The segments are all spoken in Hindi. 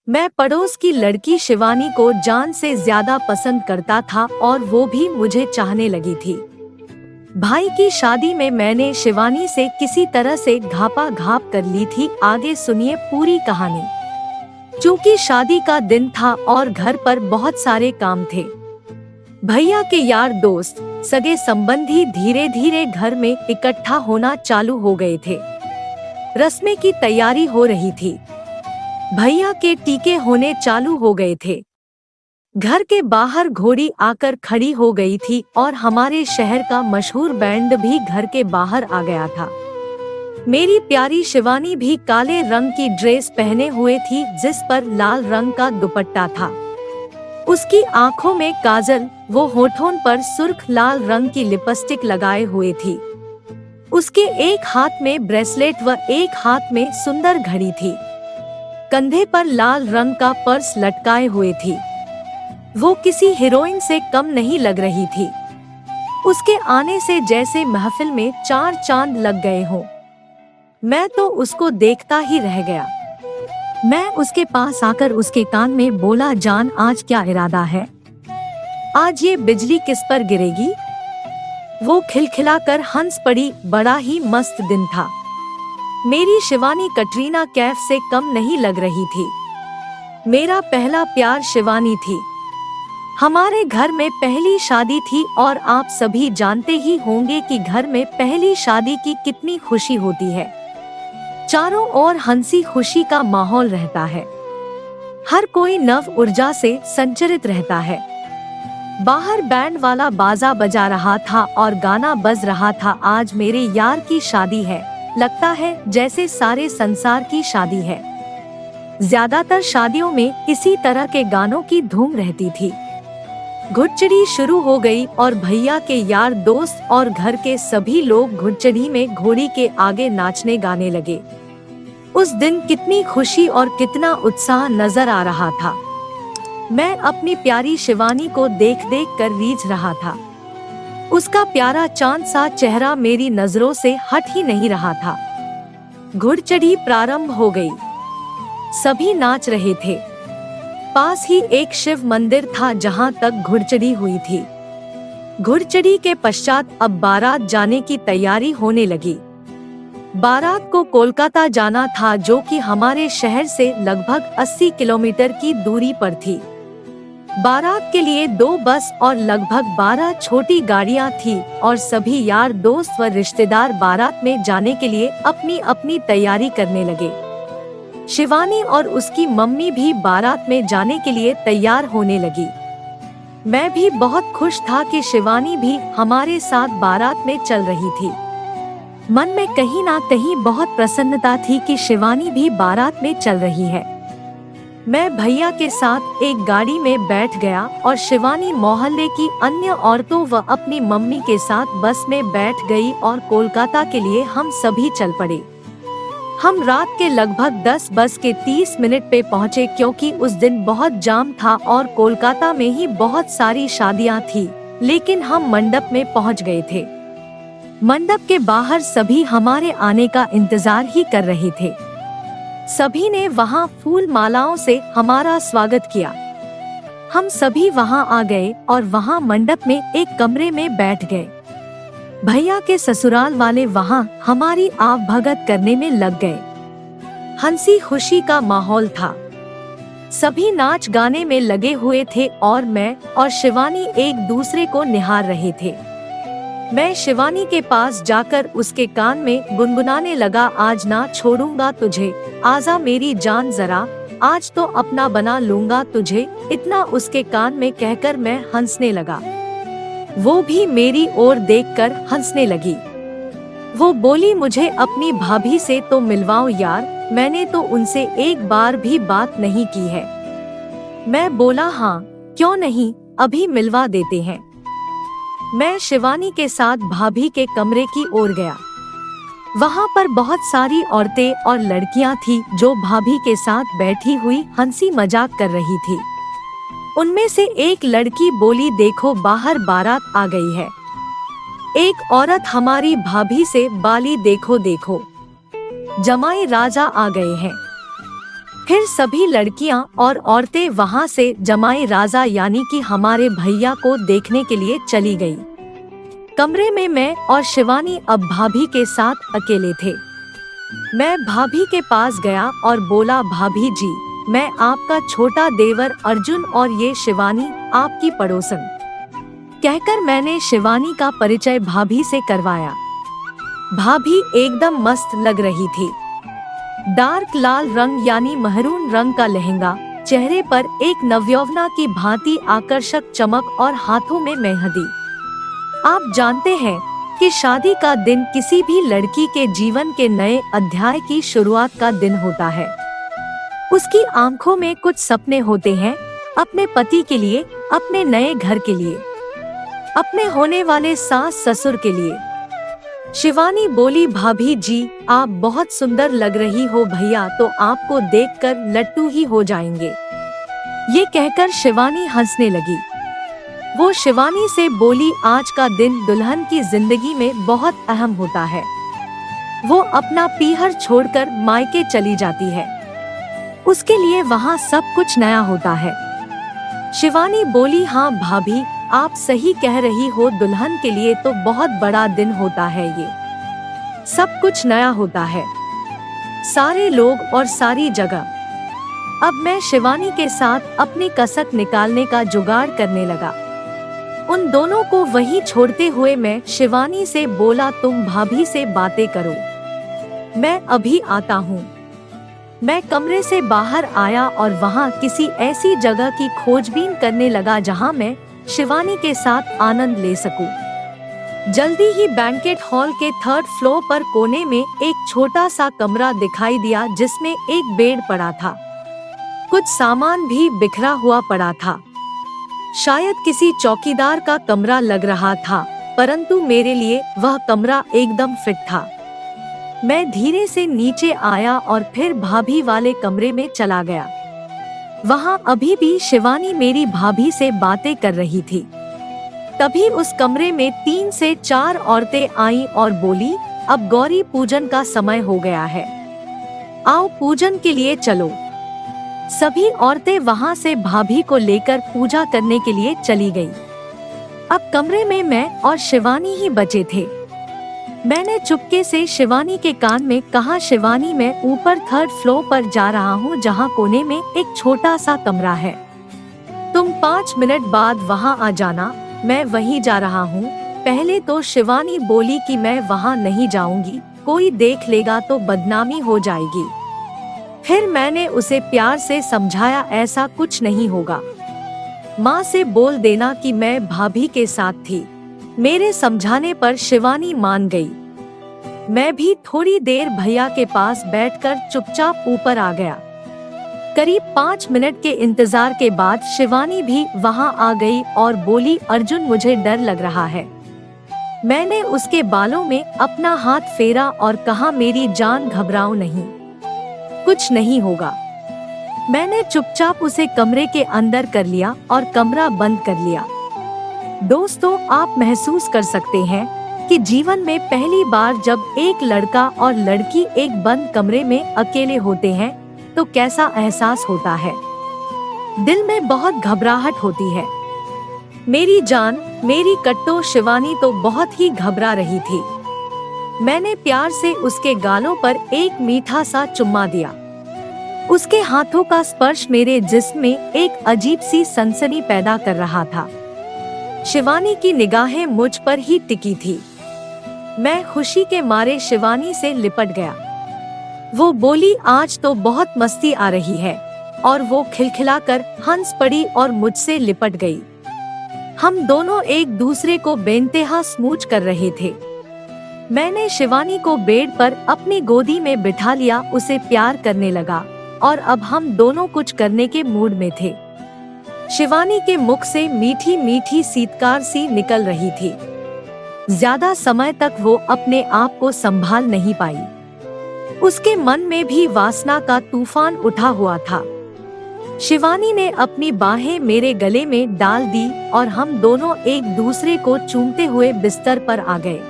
मैं पड़ोस की लड़की शिवानी को जान से ज्यादा पसंद करता था और वो भी मुझे चाहने लगी थी। भाई की शादी में मैंने शिवानी से किसी तरह से घापा घाप कर ली थी। आगे सुनिए पूरी कहानी। चूंकि शादी का दिन था और घर पर बहुत सारे काम थे, भैया के यार दोस्त सगे संबंधी धीरे धीरे घर में इकट्ठा होना चालू हो गए थे। रस्में की तैयारी हो रही थी, भैया के टीके होने चालू हो गए थे। घर के बाहर घोड़ी आकर खड़ी हो गई थी और हमारे शहर का मशहूर बैंड भी घर के बाहर आ गया था। मेरी प्यारी शिवानी भी काले रंग की ड्रेस पहने हुए थी जिस पर लाल रंग का दुपट्टा था। उसकी आंखों में काजल, वो होठों पर सुर्ख लाल रंग की लिपस्टिक लगाए हुए थी। उसके एक हाथ में ब्रेसलेट व एक हाथ में सुंदर घड़ी थी। कंधे पर लाल रंग का पर्स लटकाए हुए थी। वो किसी हीरोइन से कम नहीं लग रही थी। उसके आने से जैसे महफिल में चार चांद लग गए हों। मैं तो उसको देखता ही रह गया। मैं उसके पास आकर उसके कान में बोला, जान आज क्या इरादा है? आज ये बिजली किस पर गिरेगी? वो खिलखिलाकर हंस पड़ी। बड़ा ही मस्त दिन था। मेरी शिवानी कटरीना कैफ से कम नहीं लग रही थी। मेरा पहला प्यार शिवानी थी। हमारे घर में पहली शादी थी और आप सभी जानते ही होंगे कि घर में पहली शादी की कितनी खुशी होती है। चारों ओर हंसी खुशी का माहौल रहता है। हर कोई नव ऊर्जा से संचरित रहता है। बाहर बैंड वाला बाजा बजा रहा था और गाना बज रहा था, आज मेरे यार की शादी है। लगता है जैसे सारे संसार की शादी है। ज्यादातर शादियों में इसी तरह के गानों की धूम रहती थी। घुड़चड़ी शुरू हो गई और भैया के यार दोस्त और घर के सभी लोग घुड़चड़ी में घोड़ी के आगे नाचने गाने लगे। उस दिन कितनी खुशी और कितना उत्साह नजर आ रहा था। मैं अपनी प्यारी शिवानी को देख देख कर रीझ रहा था। उसका प्यारा चांद सा चेहरा मेरी नजरों से हट ही नहीं रहा था। घुड़चड़ी प्रारंभ हो गई। सभी नाच रहे थे। पास ही एक शिव मंदिर था जहां तक घुड़चड़ी हुई थी। घुड़चड़ी के पश्चात अब बारात जाने की तैयारी होने लगी। बारात को कोलकाता जाना था, जो कि हमारे शहर से लगभग 80 किलोमीटर की दूरी पर थी। बारात के लिए 2 बस और लगभग 12 छोटी गाड़ियां थी और सभी यार दोस्त व रिश्तेदार बारात में जाने के लिए अपनी अपनी तैयारी करने लगे। शिवानी और उसकी मम्मी भी बारात में जाने के लिए तैयार होने लगी। मैं भी बहुत खुश था कि शिवानी भी हमारे साथ बारात में चल रही थी। मन में कहीं ना कहीं बहुत प्रसन्नता थी कि शिवानी भी बारात में चल रही है। मैं भैया के साथ एक गाड़ी में बैठ गया और शिवानी मोहल्ले की अन्य औरतों व अपनी मम्मी के साथ बस में बैठ गई और कोलकाता के लिए हम सभी चल पड़े। हम रात के लगभग 10 बज के 30 मिनट पे पहुँचे, क्योंकि उस दिन बहुत जाम था और कोलकाता में ही बहुत सारी शादियां थी। लेकिन हम मंडप में पहुँच गए थे। मंडप के बाहर सभी हमारे आने का इंतजार ही कर रहे थे। सभी ने वहां फूल मालाओं से हमारा स्वागत किया। हम सभी वहां आ गए और वहां मंडप में एक कमरे में बैठ गए। भैया के ससुराल वाले वहां हमारी आवभगत करने में लग गए। हंसी खुशी का माहौल था। सभी नाच गाने में लगे हुए थे और मैं और शिवानी एक दूसरे को निहार रहे थे। मैं शिवानी के पास जाकर उसके कान में गुनगुनाने लगा, आज ना छोड़ूंगा तुझे, आजा मेरी जान जरा, आज तो अपना बना लूंगा तुझे। इतना उसके कान में कहकर मैं हंसने लगा। वो भी मेरी ओर देखकर हंसने लगी। वो बोली, मुझे अपनी भाभी से तो मिलवाओ यार, मैंने तो उनसे एक बार भी बात नहीं की है। मैं बोला, हाँ क्यों नहीं, अभी मिलवा देते हैं। मैं शिवानी के साथ भाभी के कमरे की ओर गया। वहाँ पर बहुत सारी औरतें और लड़कियाँ थी जो भाभी के साथ बैठी हुई हंसी मजाक कर रही थी। उनमें से एक लड़की बोली, देखो बाहर बारात आ गई है। एक औरत हमारी भाभी से, बाली देखो देखो, जमाई राजा आ गए हैं। फिर सभी लड़कियां और औरतें वहां से जमाई राजा यानी कि हमारे भैया को देखने के लिए चली गई। कमरे में मैं और शिवानी अब भाभी के साथ अकेले थे। मैं भाभी के पास गया और बोला, भाभी जी, मैं आपका छोटा देवर अर्जुन और ये शिवानी आपकी पड़ोसन। कहकर मैंने शिवानी का परिचय भाभी से करवाया। भाभी एकदम मस्त लग रही थी। डार्क लाल रंग यानी महरून रंग का लहंगा, चेहरे पर एक नवयौवना की भांति आकर्षक चमक और हाथों में मेहंदी। आप जानते हैं कि शादी का दिन किसी भी लड़की के जीवन के नए अध्याय की शुरुआत का दिन होता है। उसकी आंखों में कुछ सपने होते हैं, अपने पति के लिए, अपने नए घर के लिए, अपने होने वाले सास ससुर के लिए। शिवानी बोली, भाभी जी, आप बहुत सुंदर लग रही हो, भैया तो आपको देखकर लट्टू ही हो जाएंगे। ये कहकर शिवानी हंसने लगी। वो शिवानी से बोली, आज का दिन दुल्हन की जिंदगी में बहुत अहम होता है। वो अपना पीहर छोड़कर मायके चली जाती है, उसके लिए वहाँ सब कुछ नया होता है। शिवानी बोली, हाँ भाभी, आप सही कह रही हो, दुल्हन के लिए तो बहुत बड़ा दिन होता है। ये सब कुछ नया होता है, सारे लोग और सारी जगह। अब मैं शिवानी के साथ अपनी कसक निकालने का जुगाड़ करने लगा। उन दोनों को वहीं छोड़ते हुए मैं शिवानी से बोला, तुम भाभी से बातें करो, मैं अभी आता हूँ। मैं कमरे से बाहर आया और वहाँ किसी ऐसी जगह की खोजबीन करने लगा जहाँ मैं शिवानी के साथ आनंद ले सकूं। जल्दी ही बैंकेट हॉल के 3rd फ्लोर पर कोने में एक छोटा सा कमरा दिखाई दिया जिसमें एक बेड पड़ा था। कुछ सामान भी बिखरा हुआ पड़ा था। शायद किसी चौकीदार का कमरा लग रहा था, परंतु मेरे लिए वह कमरा एकदम फिट था। मैं धीरे से नीचे आया और फिर भाभी वाले कमरे में चला गया। वहाँ अभी भी शिवानी मेरी भाभी से बातें कर रही थी। तभी उस कमरे में 3 से 4 औरतें आईं और बोली, अब गौरी पूजन का समय हो गया है, आओ पूजन के लिए चलो। सभी औरतें वहाँ से भाभी को लेकर पूजा करने के लिए चली गई। अब कमरे में मैं और शिवानी ही बचे थे। मैंने चुपके से शिवानी के कान में कहा, शिवानी, मैं ऊपर 3rd फ्लोर पर जा रहा हूँ जहाँ कोने में एक छोटा सा कमरा है। तुम 5 मिनट बाद वहाँ आ जाना, मैं वहीं जा रहा हूँ। पहले तो शिवानी बोली कि मैं वहाँ नहीं जाऊंगी, कोई देख लेगा तो बदनामी हो जाएगी। फिर मैंने उसे प्यार से समझाया, ऐसा कुछ नहीं होगा, माँ से बोल देना कि मैं भाभी के साथ थी। मेरे समझाने पर शिवानी मान गई। मैं भी थोड़ी देर भैया के पास बैठकर चुपचाप ऊपर आ गया। करीब 5 मिनट के इंतजार के बाद शिवानी भी वहां आ गई और बोली, अर्जुन, मुझे डर लग रहा है। मैंने उसके बालों में अपना हाथ फेरा और कहा, मेरी जान, घबराओ नहीं, कुछ नहीं होगा। मैंने चुपचाप उसे कमरे के अंदर कर लिया और कमरा बंद कर लिया। दोस्तों, आप महसूस कर सकते हैं कि जीवन में पहली बार जब एक लड़का और लड़की एक बंद कमरे में अकेले होते हैं तो कैसा एहसास होता है। दिल में बहुत घबराहट होती है। मेरी जान, मेरी कट्टो शिवानी तो बहुत ही घबरा रही थी। मैंने प्यार से उसके गालों पर एक मीठा सा चुम्मा दिया। उसके हाथों का स्पर्श मेरे जिस्म में एक अजीब सी सनसनी पैदा कर रहा था। शिवानी की निगाहें मुझ पर ही टिकी थी। मैं खुशी के मारे शिवानी से लिपट गया। वो बोली, आज तो बहुत मस्ती आ रही है, और वो खिलखिलाकर हंस पड़ी और मुझसे लिपट गई। हम दोनों एक दूसरे को बेइंतहा स्मूच कर रहे थे। मैंने शिवानी को बेड पर अपनी गोदी में बिठा लिया, उसे प्यार करने लगा और अब हम दोनों कुछ करने के मूड में थे। शिवानी के मुख से मीठी मीठी सीतकार सी निकल रही थी। ज्यादा समय तक वो अपने आप को संभाल नहीं पाई। उसके मन में भी वासना का तूफान उठा हुआ था। शिवानी ने अपनी बाहें मेरे गले में डाल दी और हम दोनों एक दूसरे को चूमते हुए बिस्तर पर आ गए।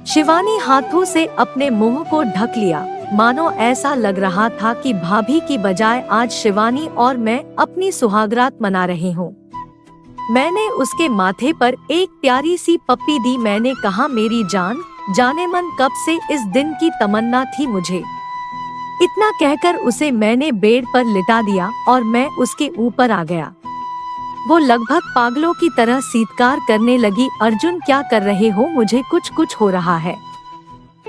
शिवानी हाथों से अपने मुंह को ढक लिया मानो ऐसा लग रहा था कि भाभी की बजाय आज शिवानी और मैं अपनी सुहागरात मना रहे हों। मैंने उसके माथे पर एक प्यारी सी पप्पी दी। मैंने कहा, मेरी जान, जाने मन कब से इस दिन की तमन्ना थी मुझे। इतना कहकर उसे मैंने बेड पर लिटा दिया और मैं उसके ऊपर आ गया। वो लगभग पागलों की तरह चीत्कार करने लगी, अर्जुन क्या कर रहे हो, मुझे कुछ हो रहा है।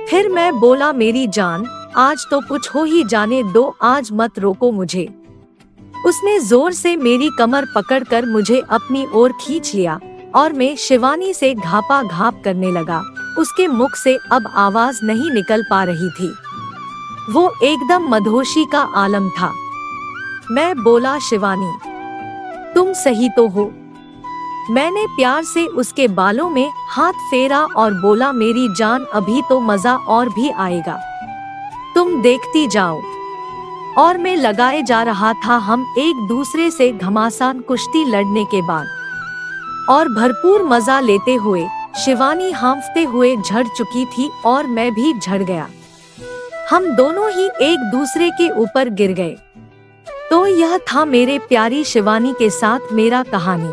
फिर मैं बोला, मेरी जान, आज तो कुछ हो ही जाने दो, आज मत रोको मुझे। उसने जोर से मेरी कमर पकड़कर मुझे अपनी ओर खींच लिया और मैं शिवानी से घापा घाप करने लगा। उसके मुख से अब आवाज नहीं निकल पा रही थी। वो एकदम मदहोशी का आलम था। मैं बोला, शिवानी, तुम सही तो हो। मैंने प्यार से उसके बालों में हाथ फेरा और बोला, मेरी जान, अभी तो मजा और भी आएगा, तुम देखती जाओ। और मैं लगाए जा रहा था। हम एक दूसरे से घमासान कुश्ती लड़ने के बाद और भरपूर मजा लेते हुए शिवानी हांफते हुए झड़ चुकी थी और मैं भी झड़ गया। हम दोनों ही एक दूसरे के ऊपर गिर गए। तो यह था मेरे प्यारी शिवानी के साथ मेरा कहानी।